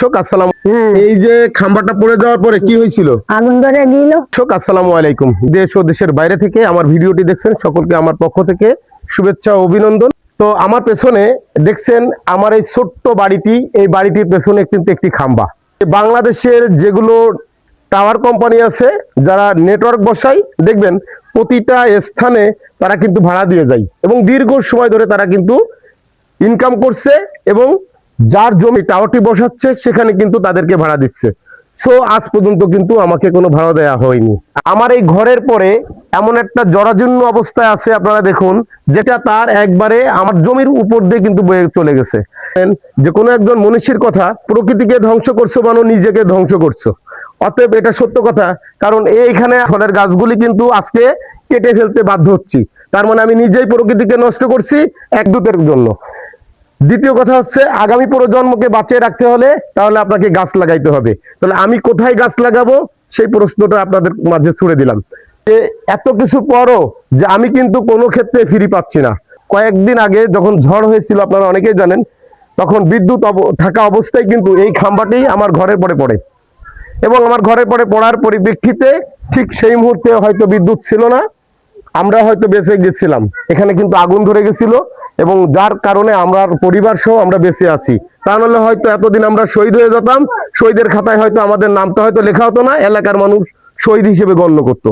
আসসালাম। এই যে খাম্বাটা পড়ে যাওয়ার পরে কি হয়েছিল? আগুন ধরে গেল। আসসালামু আলাইকুম। দেশ ও দেশের বাইরে থেকে আমার ভিডিওটি দেখছেন সকলকে আমার পক্ষ থেকে শুভেচ্ছা ও অভিনন্দন। তো আমার পেছনে দেখছেন আমার এই ছোট্ট বাড়িটি, এই বাড়িটির পেছনে কিন্তু একটি খাম্বা। বাংলাদেশের যেগুলো টাওয়ার কোম্পানি আছে যারা নেটওয়ার্ক বসায়, দেখবেন প্রতিটা স্থানে তারা কিন্তু ভাড়া দিয়ে যায় এবং দীর্ঘ সময় ধরে তারা কিন্তু ইনকাম করছে এবং যার জমি টাওয়ারটি বসাচ্ছে সেখানে কিন্তু তাদেরকে ভাড়া দিচ্ছে। সো আজ পর্যন্ত কিন্তু আমাকে কোনো ভাড়া দেওয়া হয়নি। আমার এই ঘরের পরে এমন একটা জরাজীর্ণ অবস্থায় আছে, আপনারা দেখুন, যেটা তার একবারে আমার জমির উপর দিয়ে কিন্তু বয়ে চলে গেছে। যে কোনো একজন মনীষীর কথা, প্রকৃতিকে ধ্বংস করছো মানে নিজেকে ধ্বংস করছো। অতএব এটা সত্য কথা, কারণ এইখানে ফলের গাছগুলি কিন্তু আজকে কেটে ফেলতে বাধ্য হচ্ছি। তার মানে আমি নিজেই প্রকৃতিকে নষ্ট করছি এক দূতের জন্য। দ্বিতীয় কথা হচ্ছে, আগামী প্রজন্মকে বাঁচিয়ে রাখতে হলে তাহলে আপনাকে গাছ লাগাইতে হবে। তাহলে আমি কোথায় গাছ লাগাবো সেই প্রশ্নটা আপনাদের মাঝে ছুড়ে দিলাম। এত কিছু পরও যে আমি কিন্তু কোনো ক্ষেত্রে ফিরে পাচ্ছি না। কয়েকদিন আগে যখন ঝড় হয়েছিল, আপনারা অনেকেই জানেন, তখন বিদ্যুৎ থাকা অবস্থায় কিন্তু এই খাম্বাটি আমার ঘরের পরে পড়ে এবং আমার ঘরের পরে পড়ার পরিপ্রেক্ষিতে ঠিক সেই মুহূর্তে হয়তো বিদ্যুৎ ছিল না, আমরা হয়তো বেঁচে গেছিলাম। এখানে কিন্তু আগুন ধরে গেছিল এবং যার কারণে আমরা পরিবার সহ আমরা বেঁচে আছি। তা নাহলে হয়তো এতদিন আমরা শহীদ হয়ে যেতাম, শহীদের খাতায় হয়তো আমাদের নামটা হয়তো লেখা হতো না, এলাকার মানুষ শহীদ হিসেবে গণ্য করতো।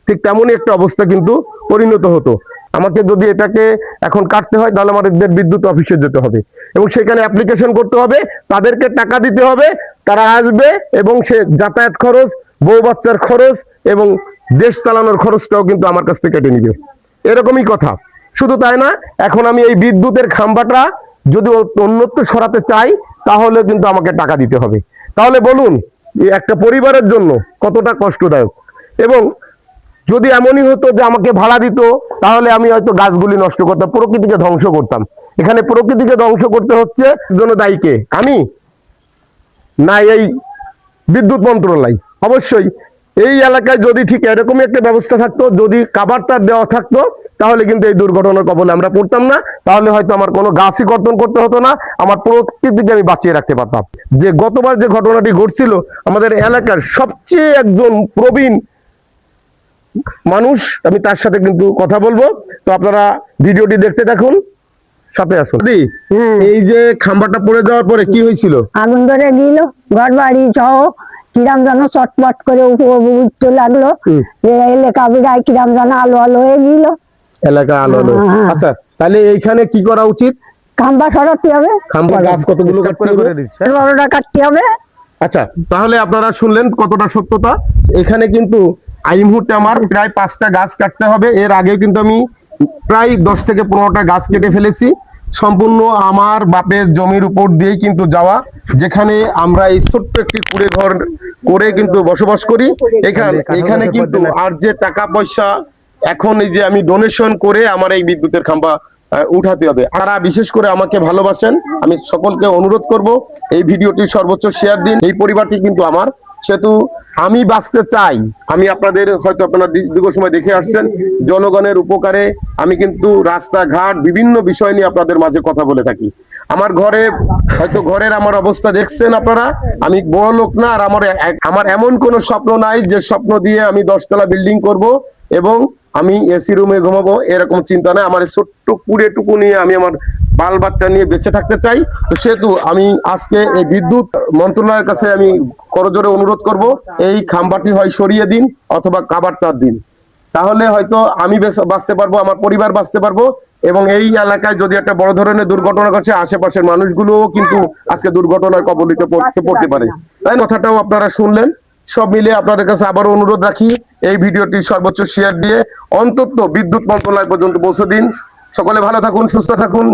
ঠিক তেমনই একটা অবস্থা কিন্তু পরিণত হতো। আমাকে যদি এটাকে এখন কাটতে হয় তাহলে আমাদের বিদ্যুৎ অফিসে যেতে হবে এবং সেখানে অ্যাপ্লিকেশন করতে হবে, তাদেরকে টাকা দিতে হবে, তারা আসবে এবং সে যাতায়াত খরচ, বউ বাচ্চার খরচ এবং দেশ চালানোর খরচটাও কিন্তু আমার কাছ থেকে কেটে নিবে। এরকমই কথা। শুধু তাই না, এখন আমি এই বিদ্যুতের খাম্বাটা যদি অন্যত্র সরাতে চাই তাহলে কিন্তু আমাকে টাকা দিতে হবে। তাহলে বলুন, একটা পরিবারের জন্য কতটা কষ্টদায়ক। এবং যদি এমনই হতো যে আমাকে ভাড়া দিত তাহলে আমি হয়তো গাছগুলি নষ্ট করতাম, প্রকৃতিকে ধ্বংস করতাম। এখানে প্রকৃতিকে ধ্বংস করতে হচ্ছে জন্য দায়ী কে? আমি না এই বিদ্যুৎ মন্ত্রণালয়? অবশ্যই এই এলাকায় যদি ঠিক এরকমই একটা ব্যবস্থা থাকতো, যদি কাভার তার দেওয়া থাকতো, তাহলে কিন্তু এই দুর্ঘটনার কবলে আমরা পড়তাম না। তাহলে হয়তো আমার কোনো গাছই কর্তন করতে হতো না, আমার প্রকৃতিকে আমি বাঁচিয়ে রাখতে পারতাম। যে গতবার যে ঘটনাটি ঘটছিল, আমাদের এলাকার সবচেয়ে একজন প্রবীণ মানুষ, আমি তার সাথে কিন্তু কথা বলবো। তো আপনারা ভিডিওটি দেখতে থাকুন, সাথে আসুন। এই যে খাম্বাটা পড়ে যাওয়ার পরে কি হয়েছিল? আগুন ধরে গেল, ঘর বাড়ি সহ কিরাম যেন চটপট করে উঠতে লাগলো। এলাকা বিড়ায় কিরাম যেন আলো আলো হয়ে গেল, এলাকা আলো আলো। আচ্ছা, তাহলে এইখানে কি করা উচিত? খাম্বা সরাতে হবে, খাম্বা গাছ কতগুলো বড়টা কাটতে হবে। আচ্ছা, তাহলে আপনারা শুনলেন কতটা সত্যতা। এখানে কিন্তু এই মুহূর্তে আমার প্রায় 5টা গাছ কাটতে হবে। এর আগে কিন্তু আমি প্রায় 10 থেকে 15টা গাছ কেটে ফেলেছি। সম্পূর্ণ আমার বাপের জমির উপর দিয়েই কিন্তু যাওয়া, যেখানে আমরা এই ছোট্ট একটি কুড়ে ঘর করে কিন্তু বসবাস করি। এখানে কিন্তু আর যে টাকা পয়সা এখন এই যে আমি ডোনেশন করে আমার এই বিদ্যুতের খাম্বা উঠাতে হবে। তারা বিশেষ করে আমাকে ভালোবাসেন, আমি সকলকে অনুরোধ করব এই ভিডিওটি সর্বোচ্চ শেয়ার দিন। এই পরিবারটি কিন্তু আমার, সেহেতু আমি বাঁচতে চাই। আমি আপনাদের হয়তো আপনারা দীর্ঘ সময় দেখে আসছেন, জনগণের উপকারে আমি কিন্তু রাস্তাঘাট বিভিন্ন বিষয় নিয়ে আপনাদের মাঝে কথা বলে থাকি। আমার ঘরে হয়তো ঘরের আমার অবস্থা দেখছেন আপনারা, আমি বড় লোক না, আর আমার এমন কোনো স্বপ্ন নাই যে স্বপ্ন দিয়ে আমি 10তলা বিল্ডিং করব এবং আমি এসি রুমে ঘুমাবো, এরকম চিন্তা নাই। আমার ছোট্ট কুড়েটুকু নিয়ে আমি আমার বাল বাচ্চা নিয়ে বেঁচে থাকতে চাই। তো সেহেতু আমি আজকে এই বিদ্যুৎ মন্ত্রণালয়ের কাছে আমি করজোরে অনুরোধ করব, এই খাম্বাটি হয় সরিয়ে দিন অথবা কাভার তার দিন। তাহলে হয়তো আমি বাঁচতে পারবো, আমার পরিবার বাঁচতে পারবো এবং এই এলাকায় যদি একটা বড় ধরনের দুর্ঘটনা ঘটে, আশেপাশের মানুষগুলোও কিন্তু আজকে দুর্ঘটনার কবলিতে পড়তে পারে। তাই কথাটাও আপনারা শুনলেন। সব মিলে আপনাদের কাছে আবারও অনুরোধ রাখি, এই ভিডিওটি সর্বোচ্চ শেয়ার দিয়ে অন্তত বিদ্যুৎ মন্ত্রণালয় পর্যন্ত পৌঁছে দিন। সকলে ভালো থাকুন, সুস্থ থাকুন।